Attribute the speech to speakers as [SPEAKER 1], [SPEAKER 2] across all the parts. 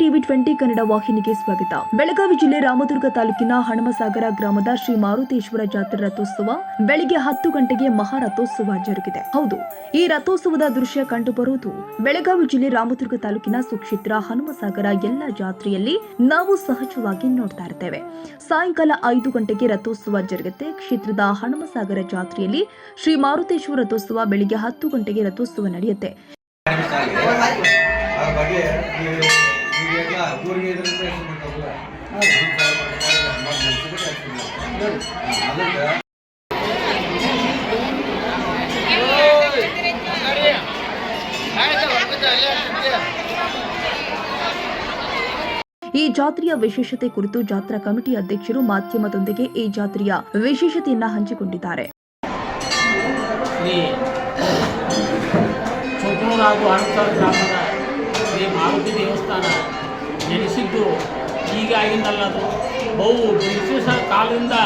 [SPEAKER 1] TV 20 Kannada ವಾಹಿನಿಗೆ ಸ್ವಾಗತ. ಬೆಳಗಾವಿ ಜಿಲ್ಲೆ ರಾಮದುರ್ಗ ತಾಲೂಕಿನ ಹಣಮಸಾಗರ ಗ್ರಾಮದ ಶ್ರೀ ಮಾರುತೇಶ್ವರ ಜಾತ್ರೆ ರಥೋತ್ಸವ ಬೆಳಿಗ್ಗೆ 10 ಗಂಟೆಗೆ ಮಹಾರಥೋತ್ಸವ ಜರುಗಿದೆ. ಹೌದು, ಈ ರಥೋತ್ಸವದ ದೃಶ್ಯ ಕಂಡುಬರುವುದು ಬೆಳಗಾವಿ ಜಿಲ್ಲೆ ರಾಮದುರ್ಗ ತಾಲೂಕಿನ ಸುಕ್ಷೇತ್ರ ಹಣಮಸಾಗರ ಎಲ್ಲ ಜಾತ್ರೆಯಲ್ಲಿ ನಾವು ಸಹಜವಾಗಿ ನೋಡ್ತಾ ಇರ್ತೇವೆ. ಸಾಯಂಕಾಲ 5 ಗಂಟೆಗೆ ರಥೋತ್ಸವ ಜರುಗುತ್ತೆ. ಕ್ಷೇತ್ರದ ಹಣಮಸಾಗರ ಜಾತ್ರೆಯಲ್ಲಿ ಶ್ರೀ ಮಾರುತೇಶ್ವರ ರಥೋತ್ಸವ ಬೆಳಿಗ್ಗೆ 10 ಗಂಟೆಗೆ ರಥೋತ್ಸವ ನಡೆಯುತ್ತೆ. ಈ ಜಾತ್ರೆಯ ವಿಶೇಷತೆ ಕುರಿತು ಜಾತ್ರಾ ಕಮಿಟಿ ಅಧ್ಯಕ್ಷರು ಮಾಧ್ಯಮದೊಂದಿಗೆ ಈ ಜಾತ್ರೆಯ ವಿಶೇಷತೆಯನ್ನ ಹಂಚಿಕೊಂಡಿದ್ದಾರೆ.
[SPEAKER 2] ಗ್ರಾಮದ ಶ್ರೀ ಮಾರುತಿ ದೇವಸ್ಥಾನ ನೆಲೆಸಿದ್ದು ಈಗ ಆಗಿಂದಲ್ಲ, ಅದು ಬಹು ವಿಶೇಷ ಕಾಲದಿಂದ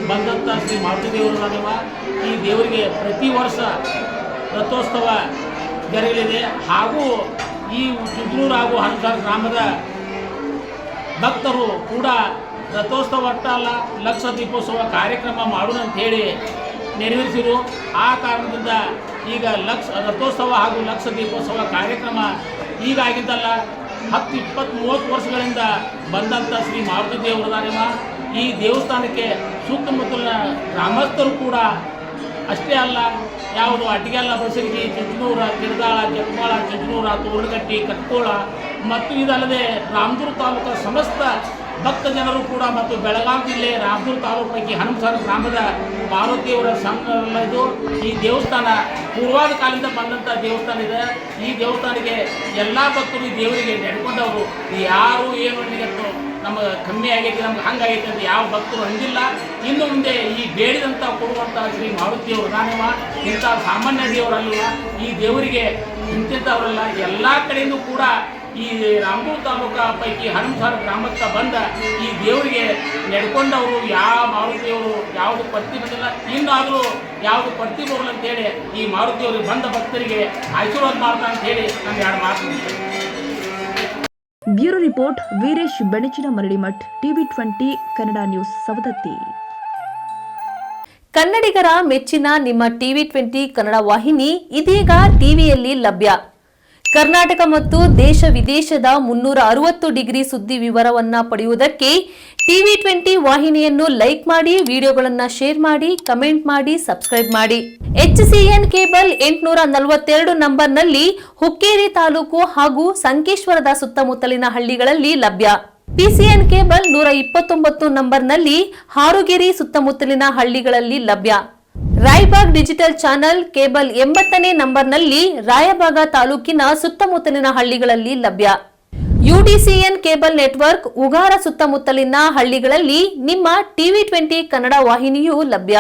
[SPEAKER 2] ಬಂದಂಥ ಶ್ರೀ ಮಾರುತಿ ದೇವರ ಈ ದೇವರಿಗೆ ಪ್ರತಿ ವರ್ಷ ರಥೋತ್ಸವ ಜರಗಲಿದೆ. ಹಾಗೂ ಈ ಚುಂಚನೂರು ಹಾಗೂ ಹಣಸಾಗರ ಗ್ರಾಮದ ಭಕ್ತರು ಕೂಡ ರಥೋತ್ಸವ ಅಲ್ಲ ಲಕ್ಷ ದೀಪೋತ್ಸವ ಕಾರ್ಯಕ್ರಮ ಮಾಡೋಣ ಅಂಥೇಳಿ ನೆರವೇರಿಸಿರು. ಆ ಕಾರಣದಿಂದ ಈಗ ರಥೋತ್ಸವ ಹಾಗೂ ಲಕ್ಷ ದೀಪೋತ್ಸವ ಕಾರ್ಯಕ್ರಮ ಈಗಾಗಿದ್ದಲ್ಲ, 10, 20, 30 ವರ್ಷಗಳಿಂದ ಬಂದಂಥ ಶ್ರೀ ಮಾರುತಿ ದೇವರದಾರಿಮ ಈ ದೇವಸ್ಥಾನಕ್ಕೆ ಸುತ್ತಮುತ್ತಲಿನ ಗ್ರಾಮಸ್ಥರು ಕೂಡ ಅಷ್ಟೇ ಅಲ್ಲ, ಯಾವುದು ಅಡ್ಡಿಗೆಲ್ಲ ಬಸರಿಗೆ, ಚುಂಚನೂರ, ಕಿರದಾಳ, ಜಗಮಾಳ, ಚುಂಚನೂರ, ತೋರಣಗಟ್ಟಿ, ಕಟ್ಕೋಳ ಮತ್ತು ಇದಲ್ಲದೆ ರಾಮದುರ್ಗ ತಾಲೂಕು ಸಮಸ್ತ ಭಕ್ತ ಜನರು ಕೂಡ ಮತ್ತು ಬೆಳಗಾವಿ ಜಿಲ್ಲೆ ರಾಮದುರ್ಗ ತಾಲೂಕು ಪೈಕಿ ಹಣಮಸಾಗರ ಗ್ರಾಮದ ಮಾರುತಿಯವರ ಸಂಘ ಇದು. ಈ ದೇವಸ್ಥಾನ ಪೂರ್ವಾದ ಕಾಲದಿಂದ ಬಂದಂಥ ದೇವಸ್ಥಾನ ಇದೆ. ಈ ದೇವಸ್ಥಾನಕ್ಕೆ ಎಲ್ಲ ಭಕ್ತರು ಈ ದೇವರಿಗೆ ನಡ್ಕೊಂಡವರು ಯಾರು ಏನು ನಿಗತ್ತು ನಮಗೆ ಕಮ್ಮಿ ಆಗೈತಿ, ನಮ್ಗೆ ಹಂಗಾಗೈತೆ ಅಂತ ಯಾವ ಭಕ್ತರು ಅಂದಿಲ್ಲ. ಇನ್ನು ಮುಂದೆ ಈ ಬೇಡಿದಂಥ ಕೊಡುವಂಥ ಶ್ರೀ ಮಾರುತಿಯವರು ನಾನೇವ ಇಂಥ ಸಾಮಾನ್ಯ ದೇವರಲ್ಲ, ಈ ದೇವರಿಗೆ ಇಂತಿಂಥವರಲ್ಲ, ಎಲ್ಲ ಕಡೆಯೂ ಕೂಡ ಈ ರಾಮದುರ್ಗ ತಾಲೂಕು ಪೈಕಿ ಹಣಮಸಾಗರ ಗ್ರಾಮಕ್ಕೆ ಬಂದ ಈ ದೇವರಿಗೆ ನಡ್ಕೊಂಡವರು ಯಾವ ಮಾರುತಿಯವರು ಯಾವುದು ಪಟ್ಟಿ ಬಂದಿಲ್ಲ. ಇನ್ನಾದರೂ ಯಾವುದು ಪಟ್ಟಿ ಬರಲ್ಲ ಅಂತೇಳಿ ಈ ಮಾರುತಿಯವ್ರಿಗೆ ಬಂದ ಭಕ್ತರಿಗೆ ಆಶೀರ್ವಾದ ಮಾಡ್ತಾ ಅಂತ ಹೇಳಿ ನಾನು 2 ಮಾತು.
[SPEAKER 1] Bureau report Veeresh Benachina Maradimath, TV 20 Kannada news, Savadatti.
[SPEAKER 3] ಕನ್ನಡಿಗರ ಮೆಚ್ಚಿನ ನಿಮ್ಮ ಟಿವಿ 20 ಕನ್ನಡ ವಾಹಿನಿ ಇದೀಗ ಟಿವಿಯಲ್ಲಿ ಲಭ್ಯ. ಕರ್ನಾಟಕ ಮತ್ತು ದೇಶ ವಿದೇಶದ 360 ಡಿಗ್ರಿ ಸುದ್ದಿ ವಿವರವನ್ನ ಪಡೆಯುವುದಕ್ಕೆ ಟಿವಿ 20 ವಾಹಿನಿಯನ್ನು ಲೈಕ್ ಮಾಡಿ, ವಿಡಿಯೋಗಳನ್ನು ಶೇರ್ ಮಾಡಿ, ಕಮೆಂಟ್ ಮಾಡಿ, ಸಬ್ಸ್ಕ್ರೈಬ್ ಮಾಡಿ. HCN ಕೇಬಲ್ 842 ನಂಬರ್ನಲ್ಲಿ ಹುಕ್ಕೇರಿ ತಾಲೂಕು ಹಾಗೂ ಸಂಕೇಶ್ವರದ ಸುತ್ತಮುತ್ತಲಿನ ಹಳ್ಳಿಗಳಲ್ಲಿ ಲಭ್ಯ. PCN ಕೇಬಲ್ 129 ನಂಬರ್ನಲ್ಲಿ ಹಾರುಗೆರೆ ಸುತ್ತಮುತ್ತಲಿನ ಹಳ್ಳಿಗಳಲ್ಲಿ ಲಭ್ಯ. ರಾಯಬಾಗ್ ಡಿಜಿಟಲ್ ಚಾನೆಲ್ ಕೇಬಲ್ 80ನೇ ನಂಬರ್ನಲ್ಲಿ ರಾಯಬಾಗ ತಾಲೂಕಿನ ಸುತ್ತಮುತ್ತಲಿನ ಹಳ್ಳಿಗಳಲ್ಲಿ ಲಭ್ಯ. UDCN ಕೇಬಲ್ ನೆಟ್ವರ್ಕ್ ಉಗಾರ ಸುತ್ತಮುತ್ತಲಿನ ಹಳ್ಳಿಗಳಲ್ಲಿ ನಿಮ್ಮ ಟಿವಿ 20 ಕನ್ನಡ ವಾಹಿನಿಯೂ ಲಭ್ಯ.